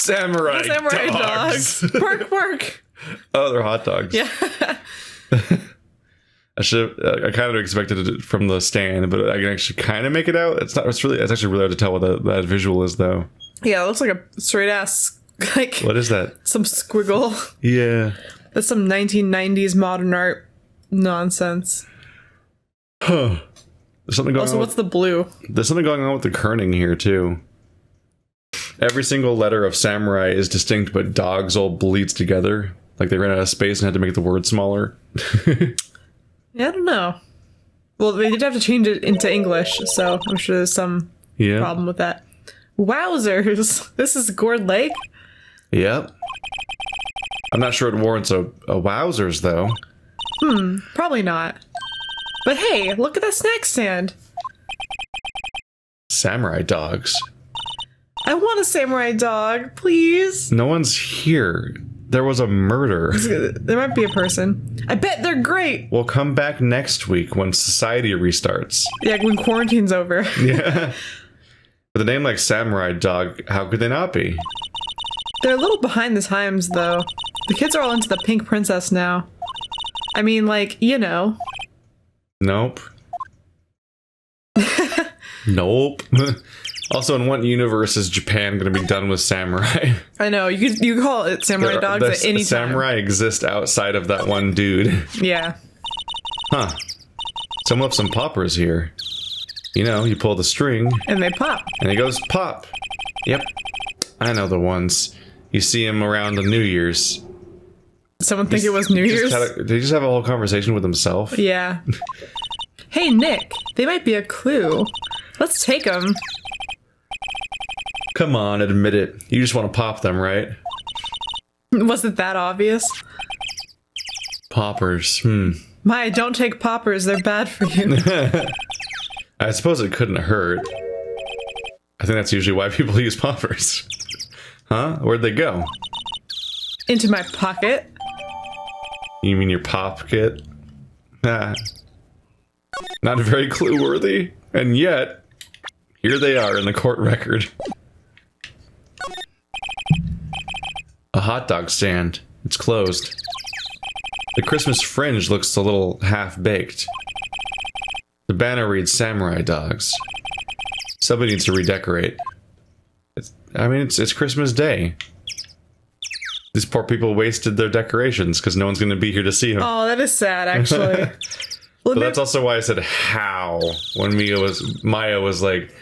Samurai dogs. Bark, bark. Oh, they're hot dogs. Yeah. I kind of expected it from the stand, but I can actually kind of make it out. It's actually really hard to tell what that visual is, though. Yeah, it looks like a straight ass, like. What is that? Some squiggle. Yeah. That's some 1990s modern art nonsense. Huh. There's something going on. What's the blue? There's something going on with the kerning here, too. Every single letter of samurai is distinct, but dogs all bleeds together. Like they ran out of space and had to make the word smaller. Yeah, I don't know. Well, they did have to change it into English, so I'm sure there's some problem with that. Wowzers! This is Gourd Lake? Yep. I'm not sure it warrants a wowzers, though. Probably not. But hey, look at that snack stand. Samurai dogs. I want a samurai dog, please. No one's here. There was a murder. There might be a person. I bet they're great. We'll come back next week when society restarts. Yeah, when quarantine's over. Yeah. With a name like Samurai Dog, how could they not be? They're a little behind the times, though. The kids are all into the pink princess now. I mean, like, you know. Nope. Nope. Also, in what universe is Japan going to be done with samurai? I know. You call it samurai dogs at any time. Samurai exist outside of that one dude. Yeah. Huh. Someone left some poppers here. You know, you pull the string. And they pop. And it goes pop. Yep. I know the ones. You see them around the New Year's. Someone think it was New Year's? Did he just have a whole conversation with himself? Yeah. Hey, Nick. They might be a clue. Let's take them. Come on, admit it. You just want to pop them, right? Was it that obvious? Poppers. My, don't take poppers. They're bad for you. I suppose it couldn't hurt. I think that's usually why people use poppers. Huh? Where'd they go? Into my pocket. You mean your pop kit? Ah. Not very clue-worthy. And yet, here they are in the court record. A hot dog stand. It's closed. The Christmas fringe looks a little half-baked. The banner reads Samurai Dogs. Somebody needs to redecorate. It's Christmas Day. These poor people wasted their decorations because no one's going to be here to see them. Oh, that is sad, actually. But that's also why I said how when Maya was like,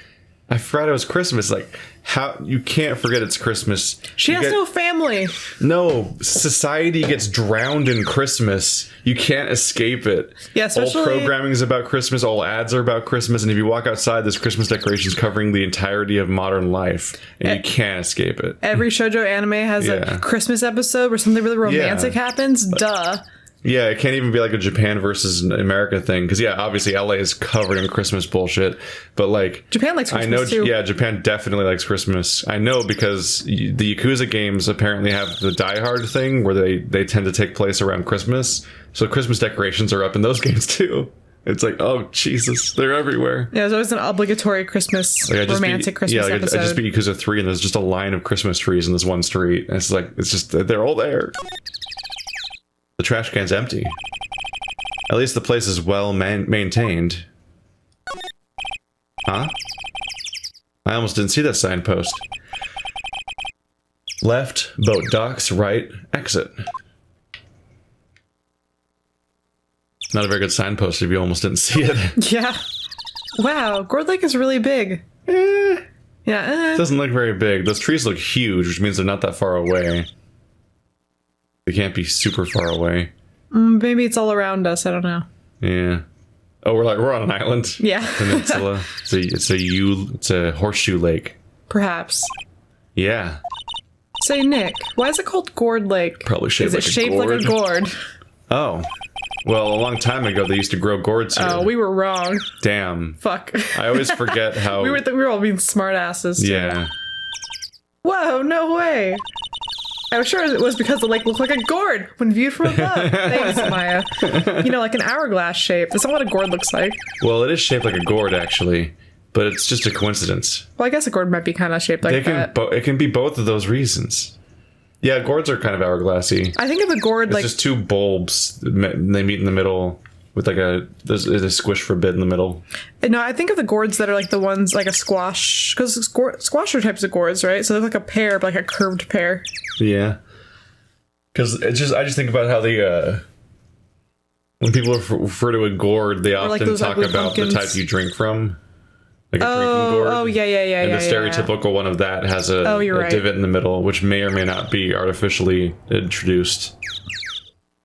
I forgot it was Christmas. Like, how you can't forget it's Christmas. She has no family. No, society gets drowned in Christmas. You can't escape it. Yeah, especially all programming is about Christmas. All ads are about Christmas. And if you walk outside, there's Christmas decorations covering the entirety of modern life, and you can't escape it. Every shoujo anime has a Christmas episode where something really romantic happens. Duh. Yeah, it can't even be like a Japan versus America thing. Because, obviously LA is covered in Christmas bullshit. But, like... Japan likes Christmas, too. Yeah, Japan definitely likes Christmas. I know because the Yakuza games apparently have the Die Hard thing where they tend to take place around Christmas. So Christmas decorations are up in those games, too. It's like, oh, Jesus, they're everywhere. Yeah, there's always an obligatory Christmas, romantic Christmas episode. I just beat Yakuza 3 and there's just a line of Christmas trees in this one street. And it's just, they're all there. The trash can's empty. At least the place is well maintained. Huh? I almost didn't see that signpost. Left, boat docks, right, exit. Not a very good signpost if you almost didn't see it. Yeah. Wow, Gourd Lake is really big. Yeah. It doesn't look very big. Those trees look huge, which means they're not that far away. They can't be super far away. Maybe it's all around us. I don't know. Yeah. Oh, we're on an island. Yeah. Peninsula. It's a horseshoe lake. Perhaps. Yeah. Say, Nick, why is it called Gourd Lake? Probably shaped like a gourd. Is it shaped like a gourd? Oh. Well, a long time ago, they used to grow gourds here. Oh, we were wrong. Damn. Fuck. I always forget how... we were all being smart asses. Too. Yeah. Whoa, no way. I was sure it was because the lake looked like a gourd when viewed from above. Thanks, Maya. You know, like an hourglass shape. That's not what a gourd looks like. Well, it is shaped like a gourd, actually. but it's just a coincidence. Well, I guess a gourd might be kind of shaped like that. It can be both of those reasons. Yeah, gourds are kind of hourglassy. I think of a gourd it's just two bulbs. They meet in the middle with like there's a squish for a bit in the middle. No, I think of the gourds that are like the ones like a squash, because squash are types of gourds, right? So they're like a pear, but like a curved pear. Yeah. Because I just think about how when people refer to a gourd, they often like talk about pumpkins. the type you drink from. Like a drinking gourd. Oh, yeah. And the stereotypical one of that has a right. divot in the middle, which may or may not be artificially introduced.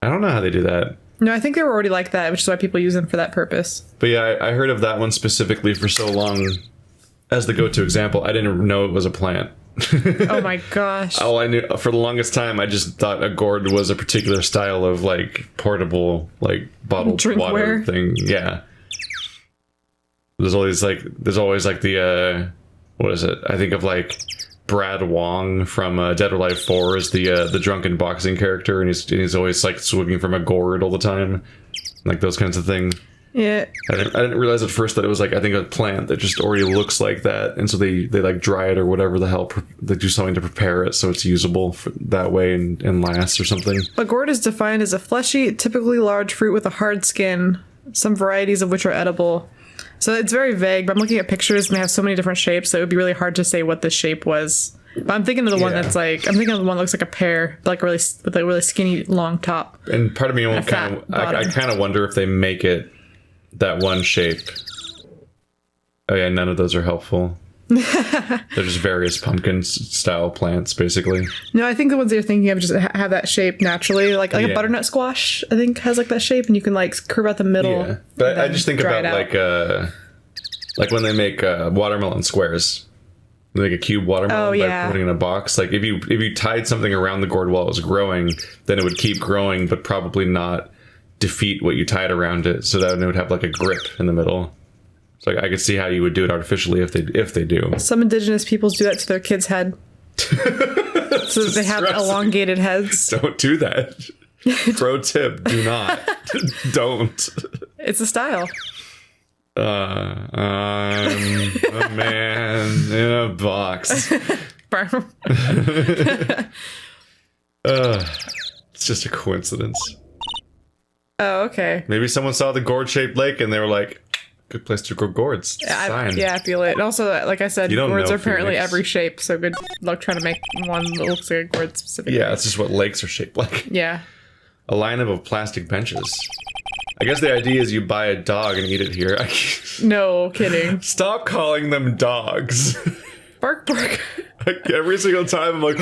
I don't know how they do that. No, I think they were already like that, which is why people use them for that purpose. But yeah, I heard of that one specifically for so long as the go-to example. I didn't know it was a plant. Oh my gosh. All I knew for the longest time, I just thought a gourd was a particular style of like portable, like bottled drinkware water thing. Yeah. There's always like the what is it? I think of like Brad Wong from Dead or Alive 4 is the drunken boxing character, and he's always like swinging from a gourd all the time, like those kinds of things. Yeah. I didn't realize at first that it was like, I think, a plant that just already looks like that, and so they like dry it or whatever the hell, they do something to prepare it so it's usable for that way and lasts or something. A gourd is defined as a fleshy, typically large fruit with a hard skin, some varieties of which are edible. So it's very vague, but I'm looking at pictures and they have so many different shapes, so it would be really hard to say what the shape was. But I'm thinking of the one that's like, I'm thinking of the one that looks like a pear, but like with a really skinny, long top. And part of me I kind of wonder if they make it that one shape. Oh yeah, none of those are helpful. They're just various pumpkin style plants, basically. No, I think the ones that you're thinking of just have that shape naturally. Like a butternut squash, I think, has like that shape, and you can like curve out the middle. Yeah, but I just think about like when they make watermelon squares. Like a cube watermelon by putting it in a box. Like if you tied something around the gourd while it was growing, then it would keep growing, but probably not defeat what you tied around it. So that it would have like a grip in the middle. So I could see how you would do it artificially if they do. Some indigenous peoples do that to their kids' head, so that they have elongated heads. Don't do that. Pro tip: do not. Don't. It's a style. I'm a man in a box. It's just a coincidence. Oh, okay. Maybe someone saw the gourd-shaped lake and they were like, good place to grow gourds. I feel it. And also, like I said, gourds are apparently every shape, so good luck trying to make one that looks like a gourd specifically. Yeah, it's just what lakes are shaped like. Yeah. A lineup of plastic benches. I guess the idea is you buy a dog and eat it here. No kidding. Stop calling them dogs. Bark, bark. Like every single time I'm like,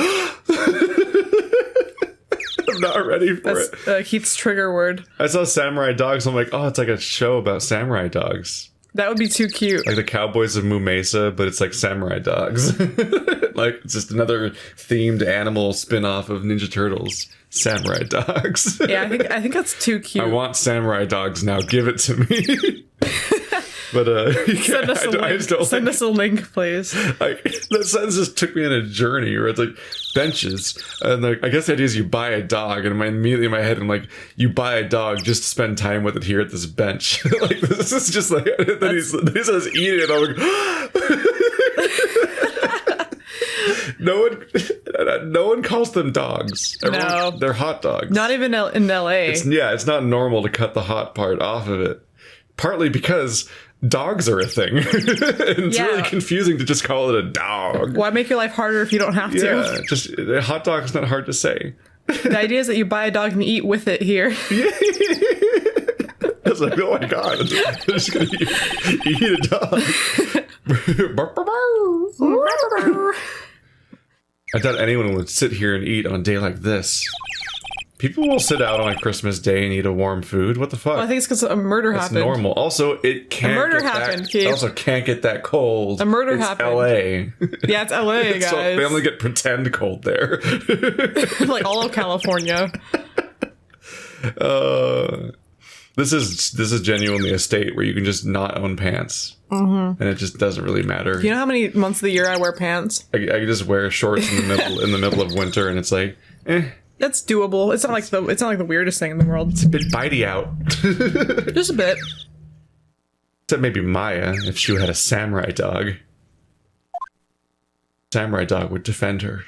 I'm not ready for it. Keith's trigger word. I saw samurai dogs. I'm like, oh, it's like a show about samurai dogs. That would be too cute. Like the Cowboys of Moo Mesa, but it's like samurai dogs. Like it's just another themed animal spin-off of Ninja Turtles. Samurai dogs. Yeah, I think that's too cute. I want samurai dogs now. Give it to me. But send us a link, please. Like that sentence just took me on a journey where it's like benches, and like I guess the idea is you buy a dog, and immediately in my head I'm like, you buy a dog just to spend time with it here at this bench. Like this is just like then he says eat it. I'm like, no one calls them dogs. No, they're hot dogs. Not even in LA. It's not normal to cut the hot part off of it. Partly because dogs are a thing. And it's really confusing to just call it a dog. Why make your life harder if you don't have to? Yeah, just a hot dog is not hard to say. The idea is that you buy a dog and eat with it here. I was like, oh my god, I'm just gonna eat a dog. I thought anyone would sit here and eat on a day like this. People will sit out on a Christmas day and eat a warm food. What the fuck? Well, I think it's because a murder happened. It's normal. Also, it can't. A murder happened, Keith. It also can't get that cold. A murder happened. L.A. Yeah, it's L.A. guys. So they only get pretend cold there. Like all of California. This is genuinely a state where you can just not own pants. And it just doesn't really matter. You know how many months of the year I wear pants? I can just wear shorts in the middle of winter, and it's like, That's doable. It's not like the weirdest thing in the world. It's a bit bitey out. Just a bit. Except maybe Maya, if she had a samurai dog. Samurai dog would defend her.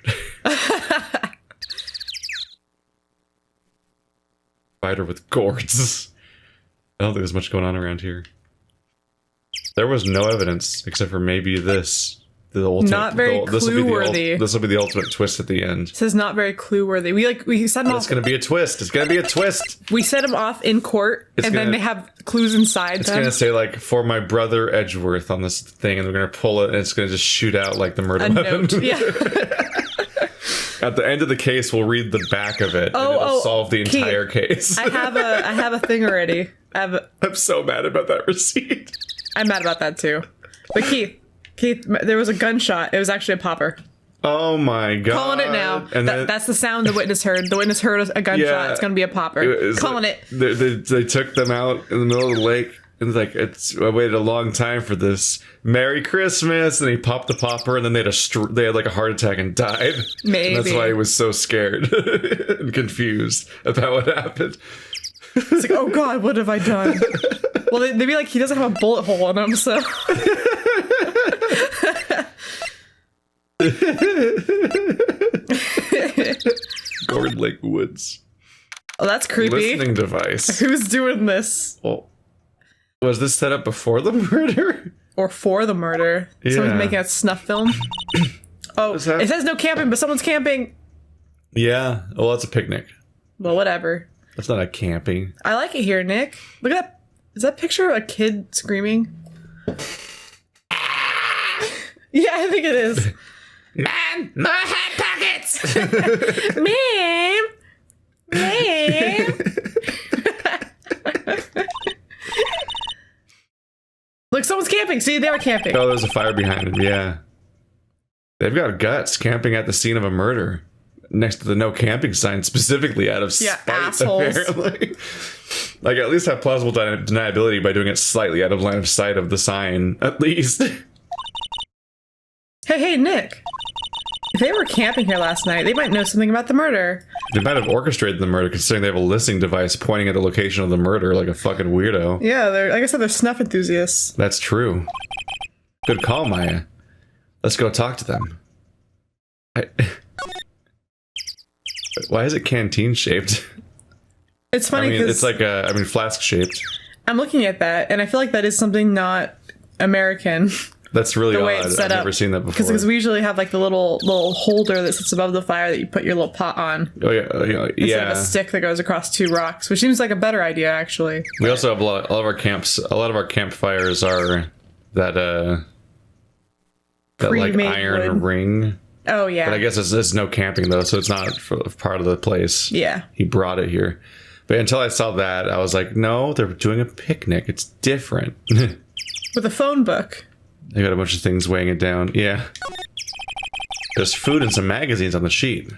Fight her with gourds. I don't think there's much going on around here. There was no evidence except for maybe this. The ultimate, not very clue-worthy. This will be the ultimate twist at the end. This is not very clue-worthy. We set them off. It's gonna be a twist. It's gonna be a twist. We set them off in court, and then they have clues inside It's them. gonna say like, for my brother Edgeworth on this thing, and we're gonna pull it, and it's gonna just shoot out like the murder weapon. Note. Yeah. At the end of the case, we'll read the back of it, and it'll solve the entire case. I have a thing already. I'm so mad about that receipt. I'm mad about that too. But Keith, there was a gunshot. It was actually a popper. Oh my god. Calling it now. And that's the sound the witness heard. The witness heard a gunshot. Yeah, it's going to be a popper. Calling it. They took them out in the middle of the lake. And like, I waited a long time for this. Merry Christmas! And he popped the popper, and then they had like a heart attack and died. Maybe. And that's why he was so scared and confused about what happened. It's like, oh god, what have I done? Well, they'd be like, he doesn't have a bullet hole in him, so. Gourd Lake Woods. Oh, that's creepy. Listening device. Who's doing this? Well, was this set up before the murder? Or for the murder? Yeah. Someone's making a snuff film? Oh, it says no camping, but someone's camping. Yeah. Well, that's a picnic. Well, whatever. That's not a camping. I like it here, Nick. Look at that. Is that picture of a kid screaming? Yeah, I think it is. Man, my hot pockets! Ma'am! Look, someone's camping. See, they were camping. Oh, there's a fire behind him. Yeah. They've got guts camping at the scene of a murder. Next to the no camping sign, specifically out of spite, assholes. apparently. Like, at least have plausible deniability by doing it slightly out of line of sight of the sign, at least. Hey, Nick. If they were camping here last night, they might know something about the murder. They might have orchestrated the murder, considering they have a listening device pointing at the location of the murder like a fucking weirdo. Yeah, like I said, they're snuff enthusiasts. That's true. Good call, Maya. Let's go talk to them. Why is it canteen shaped? It's funny because it's like flask shaped. I'm looking at that, and I feel like that is something not American. That's really the odd. way it's set I've up. never seen that before. Because we usually have like the little holder that sits above the fire that you put your little pot on. Oh yeah, Instead of a stick that goes across two rocks, which seems like a better idea actually. We also have a lot of our camps. A lot of our campfires are that like iron wood. ring. Oh yeah. But I guess it's no camping though, so it's not part of the place. Yeah. He brought it here. But until I saw that, I was like, no, they're doing a picnic. It's different. With a phone book. They got a bunch of things weighing it down. Yeah. There's food and some magazines on the sheet.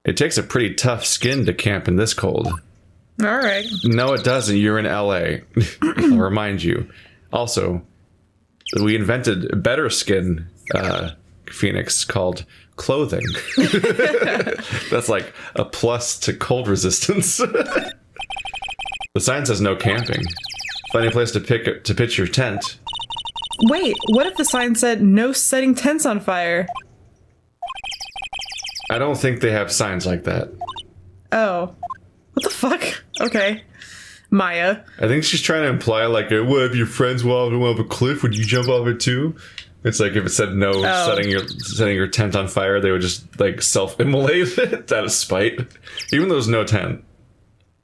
It takes a pretty tough skin to camp in this cold. All right. No, it doesn't. You're in LA. I'll remind you. Also, we invented a better skin, Phoenix, called clothing. That's like a plus to cold resistance. The sign says no camping. Find a place to pitch your tent. Wait, what if the sign said no setting tents on fire? I don't think they have signs like that. Oh. What the fuck? Okay. Maya. I think she's trying to imply like, what if your friends went off a cliff, would you jump off it too? It's like if it said no setting your tent on fire, they would just like self-immolate it out of spite. Even though there's no tent.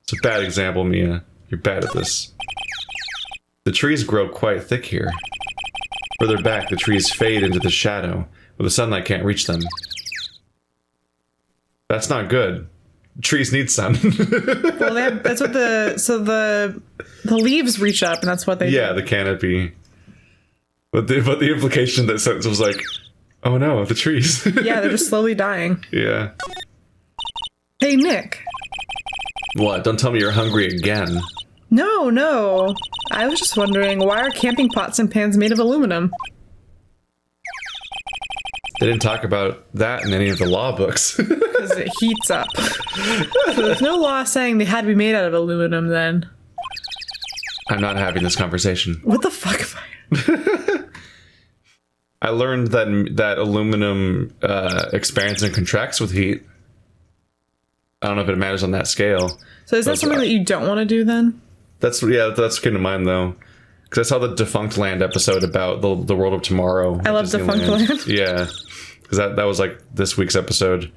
It's a bad example, Mia. You're bad at this. The trees grow quite thick here. Further back, the trees fade into the shadow, where the sunlight can't reach them. That's not good. Trees need sun. Well, that's what the leaves reach up, and that's what they Yeah, do. the canopy. But the implication of that sentence was like, oh no, the trees. Yeah, they're just slowly dying. Yeah. Hey, Nick. What? Don't tell me you're hungry again. No. I was just wondering, why are camping pots and pans made of aluminum? They didn't talk about that in any of the law books. Because it heats up. So there's no law saying they had to be made out of aluminum then. I'm not having this conversation. What the fuck am I? I learned that aluminum expands and contracts with heat. I don't know if it matters on that scale. So is that something that you don't want to do then? That's came to mind though, because I saw the Defunct Land episode about the world of tomorrow. I love Defunct Land. Yeah, because that was like this week's episode,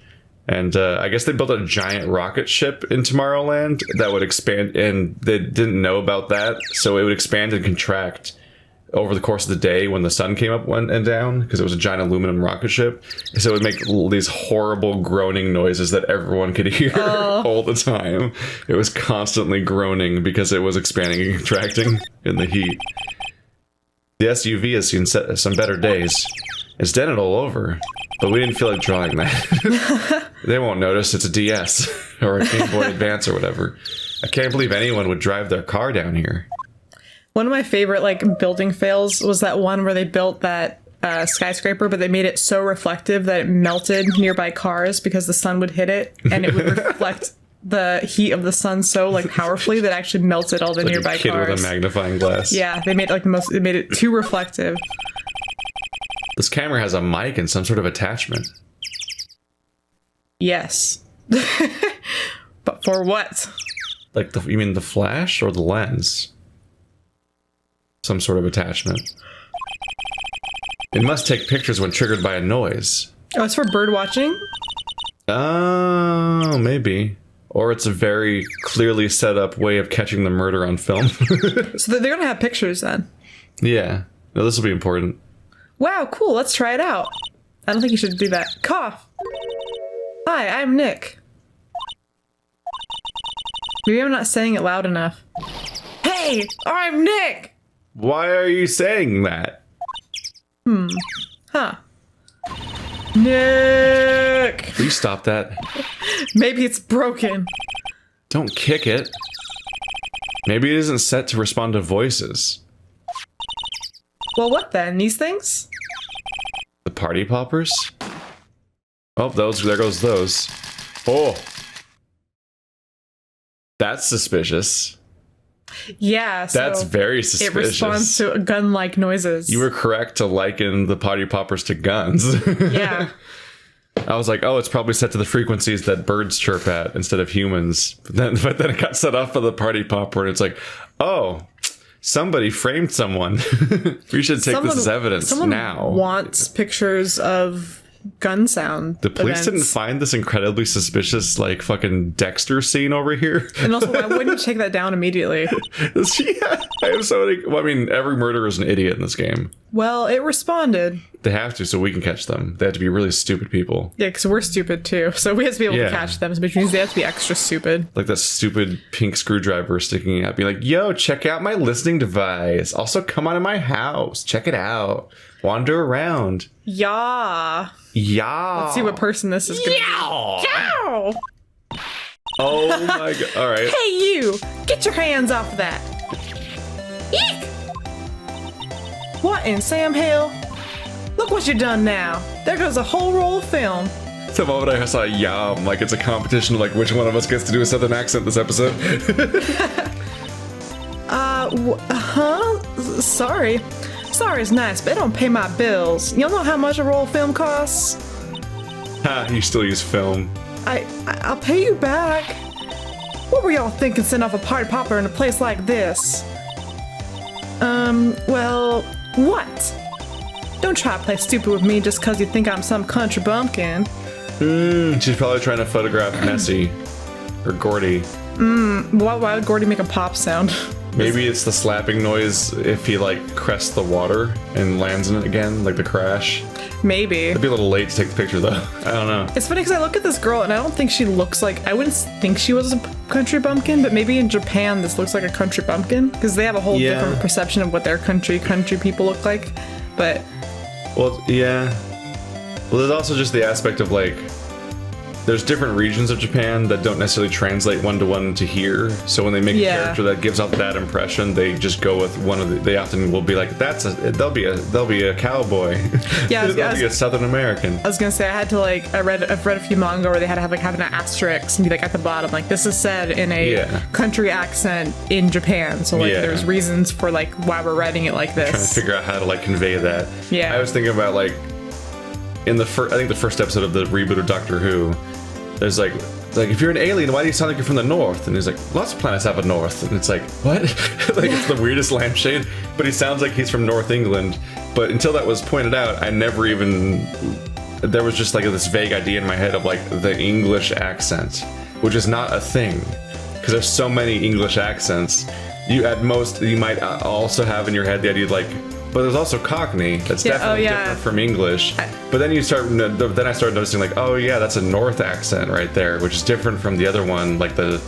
and I guess they built a giant rocket ship in Tomorrowland that would expand, and they didn't know about that, so it would expand and contract over the course of the day when the sun came up and down, because it was a giant aluminum rocket ship. So it would make these horrible groaning noises that everyone could hear all the time. It was constantly groaning because it was expanding and contracting in the heat. The SUV has seen some better days. It's dented all over, but we didn't feel like drawing that. They won't notice it's a DS or a Game Boy Advance or whatever. I can't believe anyone would drive their car down here. One of my favorite like building fails was that one where they built that skyscraper, but they made it so reflective that it melted nearby cars because the sun would hit it, and it would reflect the heat of the sun so like powerfully that it actually melted all the Like nearby a kid cars. with a magnifying glass. Yeah, they made they made it too reflective. This camera has a mic and some sort of attachment. Yes. But for what? Like you mean the flash or the lens? Some sort of attachment. It must take pictures when triggered by a noise. Oh, it's for bird watching? Oh, maybe. Or it's a very clearly set up way of catching the murder on film. So they're gonna have pictures then. Yeah. No, this will be important. Wow, cool, let's try it out. I don't think you should do that. Cough! Hi, I'm Nick. Maybe I'm not saying it loud enough. Hey, I'm Nick! Why are you saying that? Huh. Nick! Please stop that. Maybe it's broken. Don't kick it. Maybe it isn't set to respond to voices. Well, what then? These things? The party poppers? Oh, there goes those. Oh. That's suspicious. Yeah, so That's very suspicious. it responds to gun-like noises. You were correct to liken the party poppers to guns. Yeah. I was like, oh, it's probably set to the frequencies that birds chirp at instead of humans. But then it got set off for the party popper, and it's like, oh, somebody framed someone. We should take this as evidence now. Wants pictures of gun sound. The police didn't events. find this incredibly suspicious, like, fucking Dexter scene over here. And also, why wouldn't you take that down immediately? Yeah, I have so many. Well, I mean, every murderer is an idiot in this game. Well, it responded. They have to, so we can catch them. They have to be really stupid people. Yeah, because we're stupid too. So we have to be able to catch them, which means they have to be extra stupid. Like that stupid pink screwdriver sticking out, being like, yo, check out my listening device. Also, come on to my house. Check it out. Wander around. Yeah. Yeah. Let's see what person this is going to be. Yeah. Oh my god. All right. Hey, you! Get your hands off of that. Eek! What in Sam Hill? Look what you done now. There goes a whole roll of film. The moment I saw yum, like it's a competition of like which one of us gets to do a southern accent this episode. Sorry. Sorry's nice, but it don't pay my bills. You know how much a roll of film costs? Ha, you still use film. I'll pay you back. What were y'all thinking sending off a party popper in a place like this? Well, what? Don't try to play stupid with me just because you think I'm some country bumpkin. She's probably trying to photograph Nessie. Or Gordy. Why would Gordy make a pop sound? Maybe it's the slapping noise if he like crests the water and lands in it again, like the crash. Maybe. It'd be a little late to take the picture though. I don't know. It's funny because I look at this girl and I don't think she looks like, I wouldn't think she was a country bumpkin, but maybe in Japan this looks like a country bumpkin because they have a whole different perception of what their country people look like. But well, yeah. Well, there's also just the aspect of like there's different regions of Japan that don't necessarily translate one-to-one to here. So when they make a character that gives off that impression, they just go with one of the. They often will be like, they'll be a cowboy. Yeah, they'll be a Southern American. I was gonna say I had to like I've read a few manga where they had to have an asterisk and be like at the bottom like this is said in a country accent in Japan. So like there's reasons for like why we're writing it like this. Trying to figure out how to like convey that. Yeah. I was thinking about like in the I think the first episode of the reboot of Doctor Who, there's like if you're an alien, why do you sound like you're from the north? And he's like, lots of planets have a north. And it's like, what? Like it's the weirdest lampshade, but he sounds like he's from North England. But until that was pointed out, I never even, there was just like this vague idea in my head of like the English accent, which is not a thing because there's so many English accents. You at most, you might also have in your head the idea like, but there's also Cockney. That's definitely different from English. But then you start. Then I started noticing, like, oh yeah, that's a North accent right there, which is different from the other one. Like the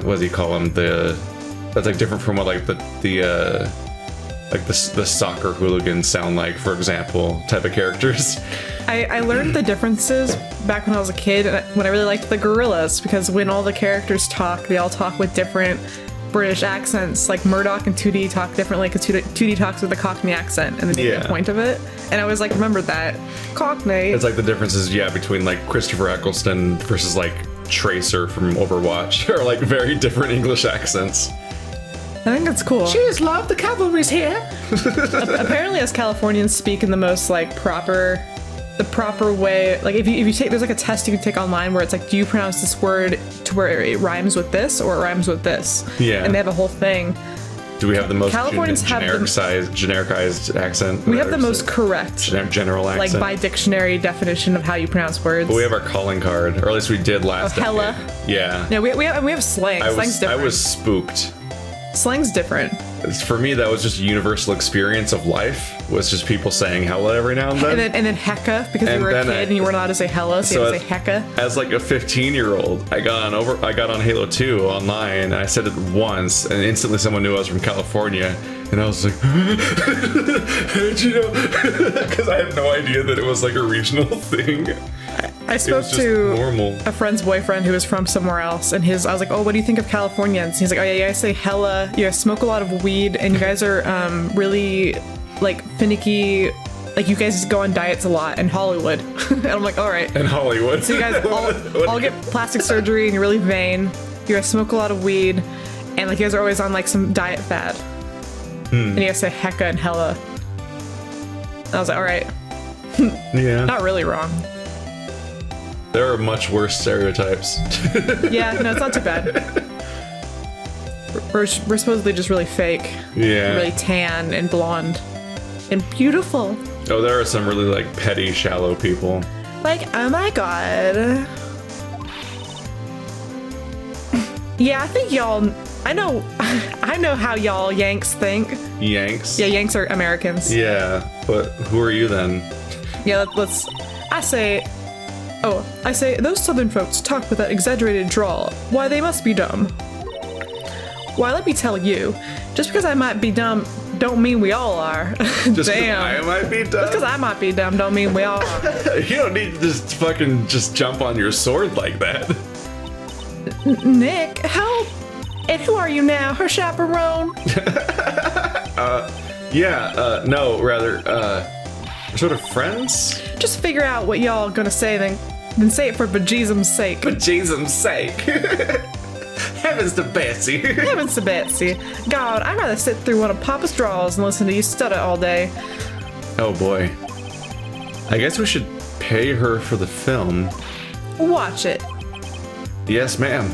what do you call them? That's like different from what like the soccer hooligans sound like, for example, type of characters. I learned the differences back when I was a kid, when I really liked the Gorillas, because when all the characters talk, they all talk with different British accents. Like Murdoch and 2D talk differently because 2D talks with a Cockney accent, and they make a point of it. And I always like remembered that Cockney. It's like the differences, between like Christopher Eccleston versus like Tracer from Overwatch, are like very different English accents. I think it's cool. Cheers, love, the cavalry's here. Apparently, us Californians speak in the most like proper way. Like if you take, there's like a test you can take online where it's like, do you pronounce this word to where it rhymes with this or it rhymes with this? Yeah. And they have a whole thing. Do we have the most Californians genericized accent? We have the most correct general accent. Like by dictionary definition of how you pronounce words. But we have our calling card, or at least we did last decade. Hella. Yeah. Yeah, we have slang. Slang's different. I was spooked. Slang's different. For me, that was just a universal experience of life. Was just people saying hella every now and then. And then hecka, because you were a kid and you weren't allowed to say hella, so you had to say hecka. As like a 15-year-old, I got on Halo 2 online, and I said it once, and instantly someone knew I was from California, and I was like, how did you know? Because I had no idea that it was like a regional thing. I spoke to a friend's boyfriend who was from somewhere else, and I was like, oh, what do you think of Californians? He's like, oh yeah, you guys say hella, you guys smoke a lot of weed, and you guys are really like finicky, like you guys go on diets a lot in Hollywood. And I'm like, all right. In Hollywood. So you guys all get plastic surgery and you're really vain. You guys smoke a lot of weed, and like you guys are always on like some diet fad. And you guys say hecka and hella. And I was like, all right. Yeah. Not really wrong. There are much worse stereotypes. Yeah, no, it's not too bad. We're supposedly just really fake. Yeah. Really tan and blonde. And beautiful. Oh, there are some really like petty, shallow people. Like, oh my god. Yeah, I think y'all, I know how y'all Yanks think. Yanks? Yeah, Yanks are Americans. Yeah, but who are you then? Yeah, I say, those southern folks talk with that exaggerated drawl. Why, they must be dumb. Why, let me tell you, just because I might be dumb, don't mean we all are. Just Damn. I might be dumb? Just because I might be dumb, don't mean we all are. You don't need to just jump on your sword like that. Nick, help! And who are you now, her chaperone? We're sort of friends? Just figure out what y'all gonna say, then say it for bejesusum's sake. Bejesusum's sake. Heavens to Betsy. Heavens to Betsy. God, I'd rather sit through one of Papa's draws and listen to you stutter all day. Oh boy. I guess we should pay her for the film. Watch it. Yes, ma'am.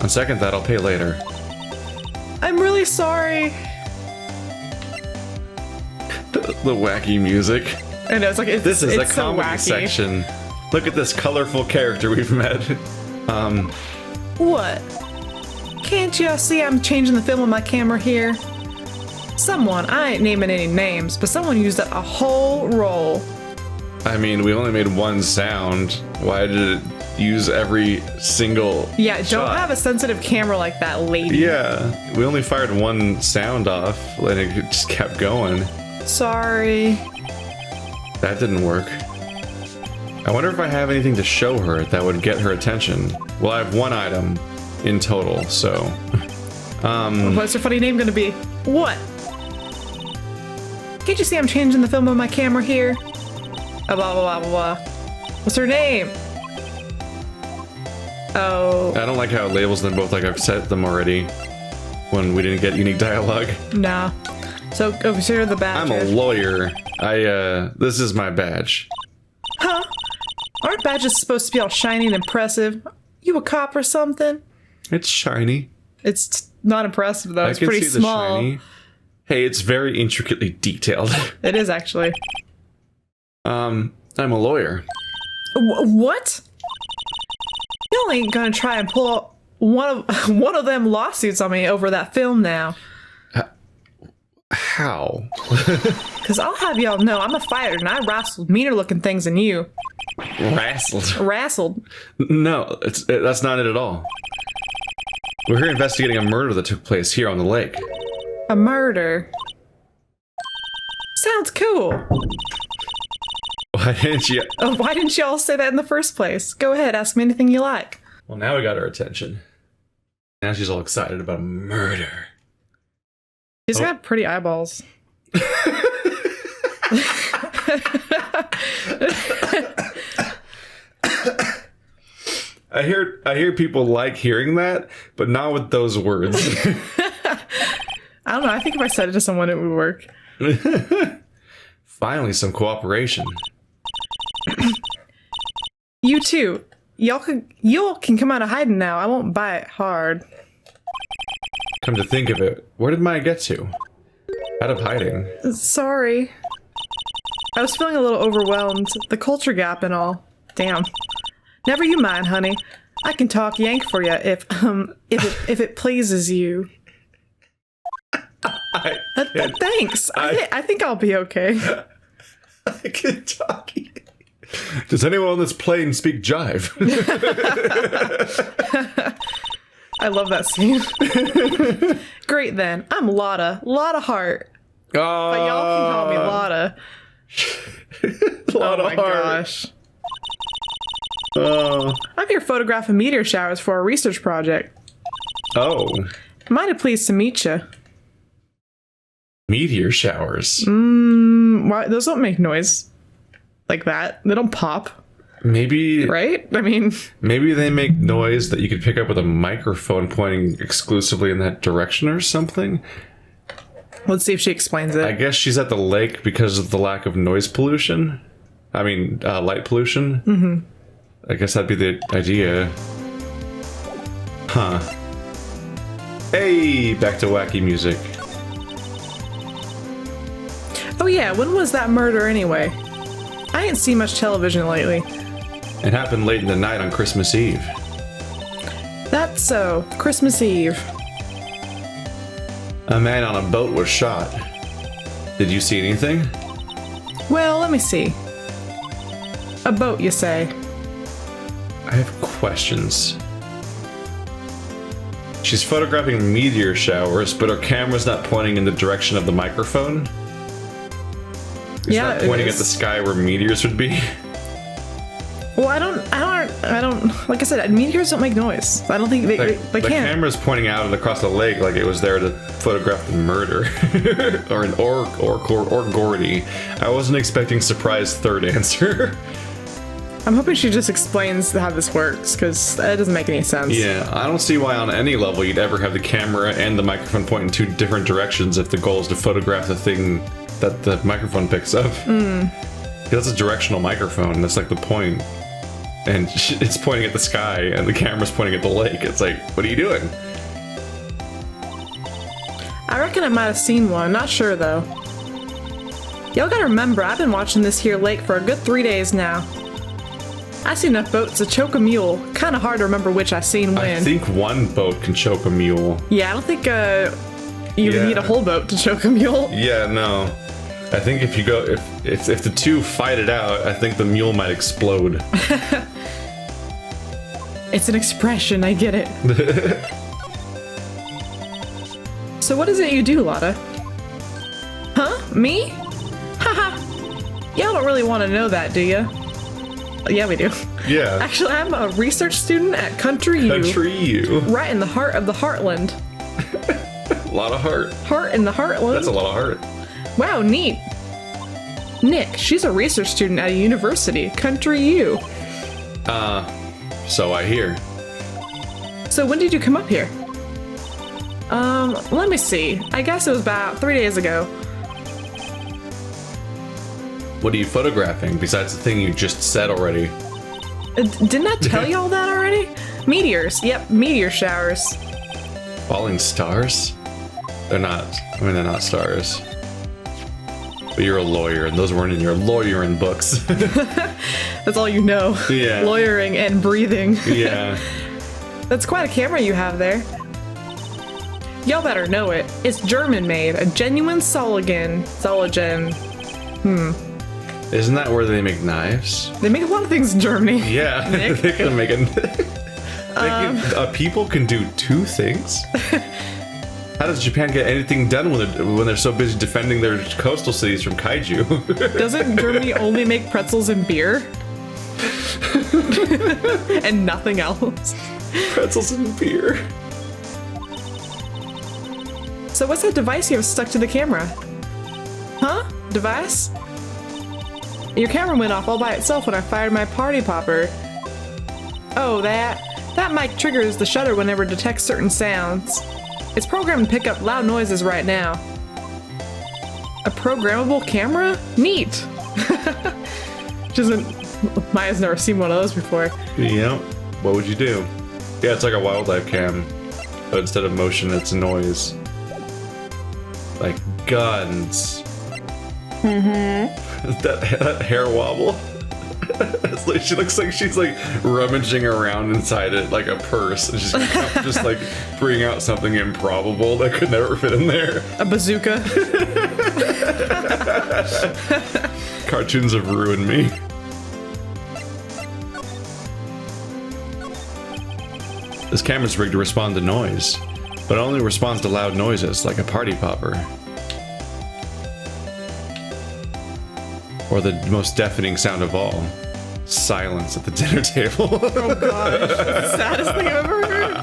On second thought, I'll pay later. I'm really sorry. The wacky music. I know, it's like, this is the so comedy wacky. section. Look at this colorful character we've met. What? Can't you see I'm changing the film with my camera here? Someone, I ain't naming any names, but someone used up a whole roll. I mean, we only made one sound. Why did it use every single shot? Don't have a sensitive camera like that, lady. Yeah, we only fired one sound off, and it just kept going. Sorry. That didn't work. I wonder if I have anything to show her that would get her attention. Well, I have one item in total, so... What's your funny name gonna be? What? Can't you see I'm changing the film of my camera here? Blah, blah, blah, blah, blah. What's her name? Oh. I don't like how it labels them both like I've set them already when we didn't get unique dialogue. Nah. So, consider the badge. I'm a lawyer. This is my badge. Huh? Aren't badges supposed to be all shiny and impressive? You a cop or something? It's shiny. It's not impressive though. It's pretty small. Shiny. Hey, it's very intricately detailed. It is actually. I'm a lawyer. What? Y'all ain't gonna try and pull one of them lawsuits on me over that film now. How? Cause I'll have y'all know I'm a fighter and I wrestled meaner looking things than you. Wrestled? No, that's not it at all. We're here investigating a murder that took place here on the lake. A murder? Sounds cool. Why didn't you? Oh, why didn't y'all say that in the first place? Go ahead, ask me anything you like. Well, now we got her attention. Now she's all excited about a murder. She's got pretty eyeballs. I hear people like hearing that, but not with those words. I don't know. I think if I said it to someone, it would work. Finally, some cooperation. You too. Y'all can come out of hiding now. I won't bite hard. Come to think of it, where did Maya get to? Out of hiding. Sorry. I was feeling a little overwhelmed. The culture gap and all. Damn. Never you mind, honey. I can talk Yank for you if it pleases you. Thanks. I think I'll be okay. I can talk. Does anyone on this plane speak jive? I love that scene. Great then. I'm Lotta. Lotta Hart. But y'all can call me Lotta. Lotta oh my Hart. gosh. I'm here photographing meteor showers for a research project. Oh. Mighty pleased to meet you. Meteor showers. Why? Those don't make noise like that. They don't pop. Maybe. Right? I mean. Maybe they make noise that you could pick up with a microphone pointing exclusively in that direction or something. Let's see if she explains it. I guess she's at the lake because of the lack of noise pollution. I mean, light pollution. Mm-hmm. I guess that'd be the idea. Huh. Hey, back to wacky music. Oh yeah, when was that murder anyway? I ain't seen much television lately. It happened late in the night on Christmas Eve. That's so. Christmas Eve. A man on a boat was shot. Did you see anything? Well, let me see. A boat, you say? I have questions. She's photographing meteor showers, but her camera's not pointing in the direction of the microphone. It's not pointing at the sky where meteors would be. Well, I don't, like I said, meteors don't make noise. I don't think they can't. The camera's pointing out and across the lake like it was there to photograph the murder. or Gordy. I wasn't expecting surprise third answer. I'm hoping she just explains how this works, because that doesn't make any sense. Yeah, I don't see why on any level you'd ever have the camera and the microphone point in two different directions if the goal is to photograph the thing that the microphone picks up. That's a directional microphone, that's like the point. And it's pointing at the sky, and the camera's pointing at the lake. It's like, what are you doing? I reckon I might have seen one, not sure though. Y'all gotta remember, I've been watching this here lake for a good 3 days now. I see enough boats to choke a mule. Kinda hard to remember which I seen when. I think one boat can choke a mule. Yeah, I don't think you need a whole boat to choke a mule. Yeah, no. I think if you go, if the two fight it out, I think the mule might explode. It's an expression, I get it. So what is it you do, Lotta? Huh? Me? Haha. Y'all don't really want to know that, do ya? Yeah, we do. Yeah. Actually, I'm a research student at Country U. Country U. Right in the heart of the heartland. A lot of heart. Heart in the heartland. That's a lot of heart. Wow, neat. Nick, she's a research student at a university, Country U. So I hear. So when did you come up here? Let me see. I guess it was about 3 days ago. What are you photographing besides the thing you just said already? Didn't I tell you all that already? Meteors. Yep, meteor showers. Falling stars? They're not. I mean, they're not stars. But you're a lawyer, and those weren't in your lawyering books. That's all you know. Yeah. Lawyering and breathing. Yeah. That's quite a camera you have there. Y'all better know it. It's German made, a genuine Soligen. Isn't that where they make knives? They make a lot of things in Germany. Yeah. Nick? They can make people can do two things? How does Japan get anything done when they're so busy defending their coastal cities from kaiju? Doesn't Germany only make pretzels and beer? And nothing else? Pretzels and beer. So what's that device you have stuck to the camera? Huh? Device? Your camera went off all by itself when I fired my party popper. Oh, that mic triggers the shutter whenever it detects certain sounds. It's programmed to pick up loud noises right now. A programmable camera? Neat! Maya's never seen one of those before. Yep. What would you do? Yeah, it's like a wildlife cam, but instead of motion, it's noise. Like guns. that hair wobble. It's like, she looks like she's like rummaging around inside it like a purse, and she's just like bring out something improbable that could never fit in there. A bazooka. Cartoons have ruined me. This camera's rigged to respond to noise, but it only responds to loud noises like a party popper. Or the most deafening sound of all. Silence at the dinner table. Oh gosh, the saddest thing I've ever heard.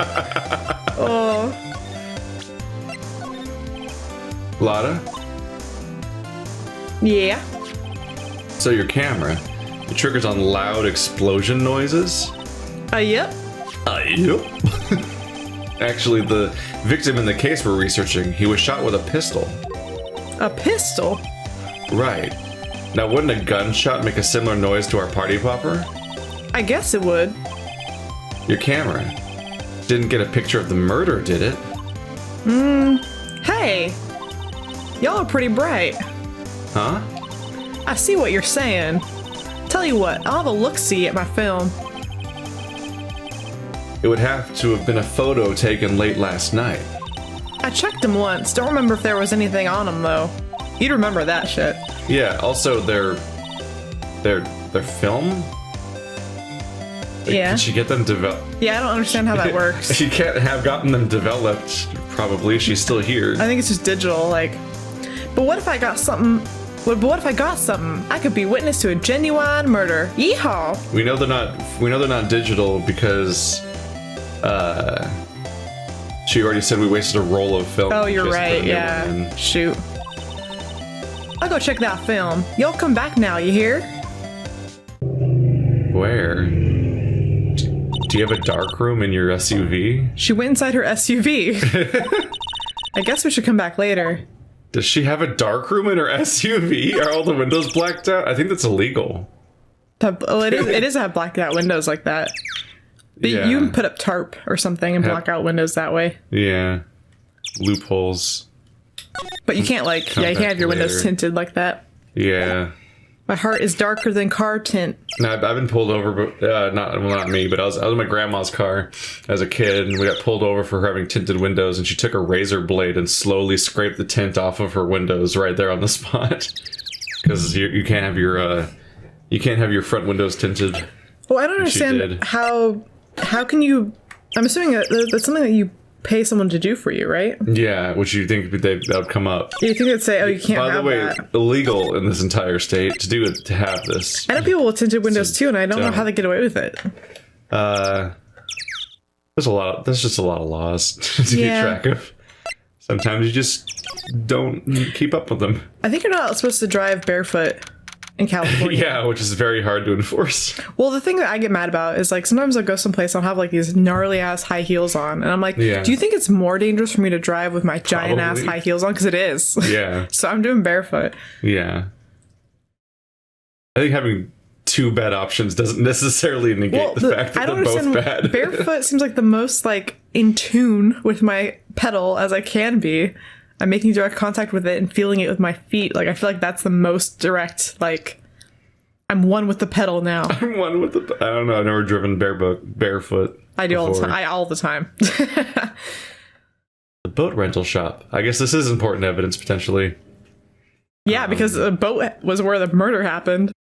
Oh. Lotta? Yeah? So your camera, it triggers on loud explosion noises? Yep. Yep. Actually, the victim in the case we're researching, he was shot with a pistol. A pistol? Right. Now, wouldn't a gunshot make a similar noise to our party popper? I guess it would. Your camera didn't get a picture of the murder, did it? Hey! Y'all are pretty bright. Huh? I see what you're saying. Tell you what, I'll have a look-see at my film. It would have to have been a photo taken late last night. I checked them once. Don't remember if there was anything on them, though. You'd remember that shit. Yeah, also their film? Like, Yeah. Did she get them developed? Yeah, I don't understand how that works. She can't have gotten them developed, probably. She's still here. I think it's just digital, like. But what if I got something? But what if I got something? I could be witness to a genuine murder. Yeehaw! We know they're not digital because she already said we wasted a roll of film. Oh, you're just to put a right. new Yeah. one in. Shoot. I'll go check that film. Y'all come back now. You hear? Where? Do you have a dark room in your SUV? She went inside her SUV. I guess we should come back later. Does she have a dark room in her SUV? Are all the windows blacked out? I think that's illegal. Oh, it is to have blacked out windows like that. But Yeah. you can put up tarp or something and block out windows that way. Yeah. Loopholes. But you can't you can't back have your windows later. tinted like that. Yeah. My heart is darker than car tint. No, I've been pulled over, but not me, but I was in my grandma's car as a kid, and we got pulled over for having tinted windows, and she took a razor blade and slowly scraped the tint off of her windows right there on the spot. Because you can't have your front windows tinted. Well, I don't And she understand did. how can you? I'm assuming that's something that you pay someone to do for you, right? Yeah, which you think that would come up. You think they'd say, "Oh, you can't By have the way, that." illegal in this entire state to have this. I know people with tinted windows too, and I don't know how they get away with it. There's just a lot of laws to keep track of. Sometimes you just don't keep up with them. I think you're not supposed to drive barefoot in California. Yeah, which is very hard to enforce. Well, the thing that I get mad about is like sometimes I'll go someplace and I'll have like these gnarly ass high heels on, and I'm like, do you think it's more dangerous for me to drive with my giant ass high heels on? Because it is. Yeah. So I'm doing barefoot. Yeah. I think having two bad options doesn't necessarily negate the fact that they're both bad. Barefoot seems like the most like in tune with my pedal as I can be. I'm making direct contact with it and feeling it with my feet. Like I feel like that's the most direct. Like I'm one with the pedal now. I'm one with the. I don't know. I've never driven barefoot. I do all the time. All the time. The boat rental shop. I guess this is important evidence potentially. Yeah, because the boat was where the murder happened.